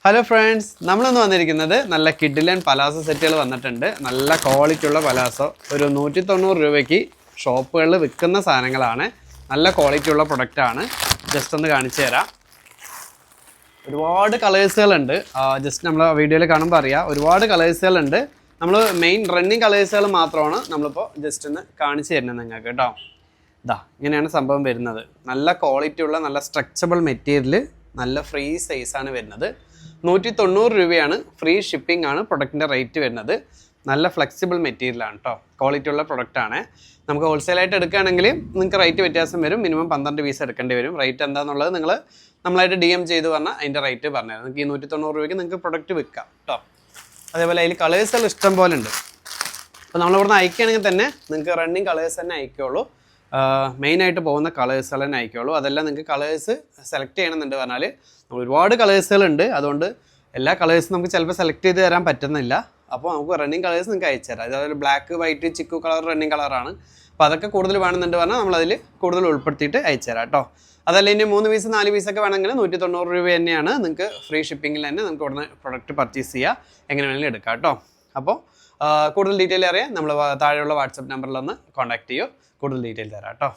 Hello friends, നമ്മളിന്ന് വന്നിരിക്കുന്നത് നല്ല കിഡിലൻ പലാസോ സെറ്റുകൾ വന്നിട്ടുണ്ട്. നല്ല ക്വാളിറ്റി ഉള്ള പലാസോ ഒരു 190 രൂപയ്ക്ക് ഷോപ്പുകളിൽ വിൽക്കുന്ന സാധനങ്ങളാണ്. നല്ല ക്വാളിറ്റി ഉള്ള പ്രൊഡക്റ്റാണ്. ജസ്റ്റ് ഒന്ന് കാണിച്ചു തരാം. ഒരുപാട് കളേഴ്സുകളുണ്ട്. ജസ്റ്റ് നമ്മൾ വീഡിയോയിൽ കാണുമ്പോൾ അറിയാം, ഒരുപാട് കളേഴ്സുകളുണ്ട്. നമ്മൾ മെയിൻ റണ്ണിങ് കളേഴ്സുകൾ മാത്രമാണ് നമ്മളിപ്പോൾ ജസ്റ്റ് ഒന്ന് കാണിച്ചു തരുന്നത് നിങ്ങൾക്ക് കേട്ടോ. ഇങ്ങനെയാണ് സംഭവം വരുന്നത്. നല്ല ക്വാളിറ്റി ഉള്ള നല്ല സ്ട്രെച്ചബിൾ മെറ്റീരിയൽ, നല്ല ഫ്രീ സൈസാണ് വരുന്നത്. 190 രൂപയാണ്. ഫ്രീ ഷിപ്പിംഗ് ആണ് പ്രൊഡക്റ്റിൻ്റെ റേറ്റ് വരുന്നത്. നല്ല ഫ്ലെക്സിബിൾ മെറ്റീരിയലാണ് കേട്ടോ. ക്വാളിറ്റി ഉള്ള പ്രൊഡക്റ്റാണ്. നമുക്ക് ഹോൾസെയിലായിട്ട് എടുക്കുകയാണെങ്കിൽ നിങ്ങൾക്ക് റേറ്റ് വ്യത്യാസം വരും. മിനിമം 12 പീസ് എടുക്കേണ്ടി വരും. റേറ്റ് എന്താണെന്നുള്ളത് നിങ്ങൾ നമ്മളായിട്ട് DM ചെയ്ത് പറഞ്ഞാൽ അതിൻ്റെ റേറ്റ് പറഞ്ഞുതരാം. നിങ്ങൾക്ക് ഈ 190 രൂപയ്ക്ക് നിങ്ങൾക്ക് പ്രൊഡക്റ്റ് വിൽക്കാം കേട്ടോ. അതേപോലെ അതിൽ കളേഴ്സുകൾ ഇഷ്ടം പോലെ ഉണ്ട്. അപ്പോൾ നമ്മളിവിടുന്ന് അയക്കുകയാണെങ്കിൽ തന്നെ നിങ്ങൾക്ക് റണ്ണിങ് കളേഴ്സ് തന്നെ അയക്കുകയുള്ളൂ. മെയിനായിട്ട് പോകുന്ന കളേഴ്സുകൾ തന്നെ അയക്കുകയുള്ളൂ. അതെല്ലാം നിങ്ങൾക്ക് കളേഴ്സ് സെലക്ട് ചെയ്യണമെന്നുണ്ട് പറഞ്ഞാൽ ഒരുപാട് കളേഴ്സുകളുണ്ട്. അതുകൊണ്ട് എല്ലാ കളേഴ്സും നമുക്ക് ചിലപ്പോൾ സെലക്ട് ചെയ്ത് തരാൻ പറ്റുന്നില്ല. അപ്പോൾ നമുക്ക് റണ്ണിങ് കളേഴ്സ് നിങ്ങൾക്ക് അയച്ചു തരാം. അതായത് black, white, chikoo colour running കളറാണ്. അപ്പോൾ അതൊക്കെ കൂടുതൽ വേണമെന്നുണ്ട് പറഞ്ഞാൽ നമ്മളതിൽ കൂടുതൽ ഉൾപ്പെടുത്തിയിട്ട് അയച്ചു തരാം കേട്ടോ. അതല്ല ഇനി 3 പീസ് 4 പീസൊക്കെ വേണമെങ്കിൽ 190 രൂപ തന്നെയാണ്. നിങ്ങൾക്ക് ഫ്രീ ഷിപ്പിങ്ങിൽ തന്നെ നമുക്ക് ഉടനെ പ്രൊഡക്റ്റ് പർച്ചേസ് ചെയ്യുക, എങ്ങനെ വേണമെങ്കിലും എടുക്കാം കേട്ടോ. അപ്പോൾ കൂടുതൽ ഡീറ്റെയിൽ അറിയാൻ നമ്മൾ താഴെയുള്ള വാട്സപ്പ് നമ്പറിലൊന്ന് കോൺടാക്ട് ചെയ്യുമോ, കൂടുതൽ ഡീറ്റെയിൽ തരാം കേട്ടോ.